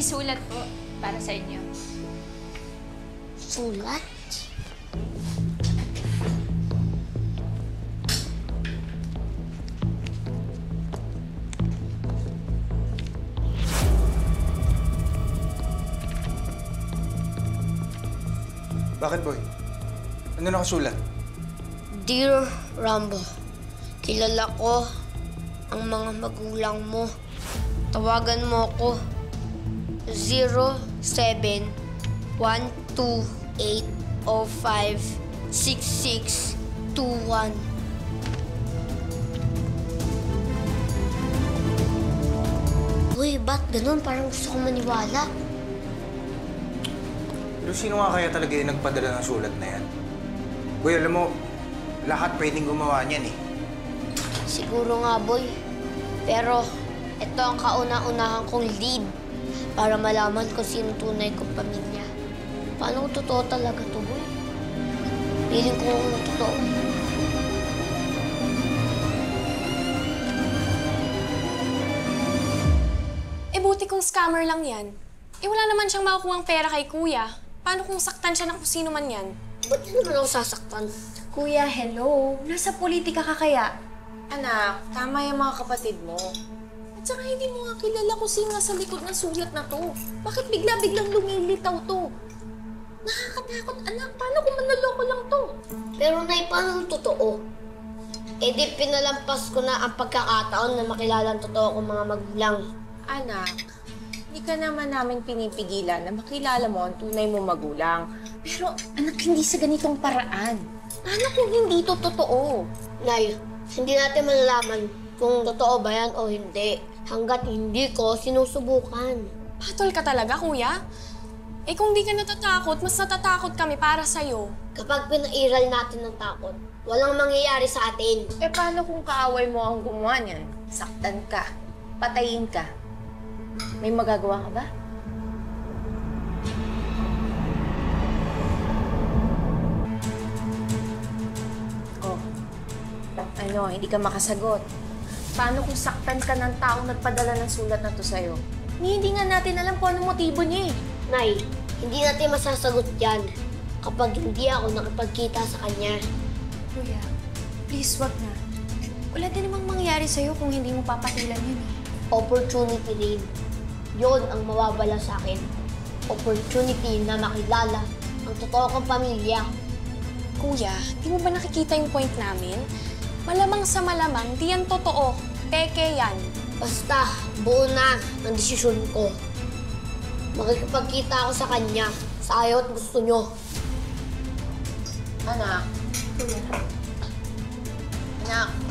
sulat po para sa inyo. Sulat? Bakit, boy? Ano nakasulat? Dear Rambo, kilala ko ang mga magulang mo. Tawagan mo ako 07-128-05-6621. Uy, ba't ganun? Parang gusto kong maniwala. Pero sino nga kaya talaga yung nagpadala ng sulat na yan? Boy, alam mo, lahat pwedeng gumawa niyan eh. Siguro nga, boy. Pero ito ang kauna-unahan kong lead para malaman kung sino tunay kong pamilya. Paano kung totoo talaga to, boy? Piling ko kung totoo. Eh, buti kung scammer lang yan. Eh, wala naman siyang makukuhang pera kay kuya. Paano kung saktan siya ng kung sino man yan? Ba't yun naman ako sasaktan? Kuya, hello. Nasa politika ka kaya? Anak, tama yung mga kapatid mo. At saka hindi mo nga kilala kung sino nasa likod ng sulat na to. Bakit bigla-biglang lumilitaw to? Nakakatakot, anak. Paano kung manloloko lang to? Pero nay, paano kung totoo? Eh di pinalampas ko na ang pagkakataon na makilala ang totoo kong mga magulang. Anak, hindi ka naman namin pinipigilan na makilala mo ang tunay mo magulang. Pero anak, hindi sa ganitong paraan. Paano kung hindi to totoo? Nay, hindi natin malalaman kung totoo ba yan o hindi hanggat hindi ko sinusubukan. Patol ka talaga, kuya? Eh, kung di ka natatakot, mas natatakot kami para sa'yo. Kapag pinairal natin ng takot, walang mangyayari sa atin. Eh paano kung kaaway mo ang gumawa niyan? Saktan ka, patayin ka. May magagawa ka ba? Oh, ano, hindi ka makasagot. Paano kung saktan ka ng taong nagpadala ng sulat na to sa'yo? Hindi nga natin alam kung anong motibo niya eh. Nay, hindi natin masasagot yan kapag hindi ako nakipagkita sa kanya. Kuya, please wag na. Wala din namang mangyayari sa'yo kung hindi mo papakilan yun eh. Opportunity din. Yun ang mawawala sa akin. Opportunity na makilala ang totoo kong pamilya. Kuya, di mo ba nakikita yung point namin? Malamang sa malamang, di yan totoo. Peke yan. Basta, buo na ang desisyon ko. Makikipagkita ako sa kanya sa ayaw at gusto nyo. Anak. Anak.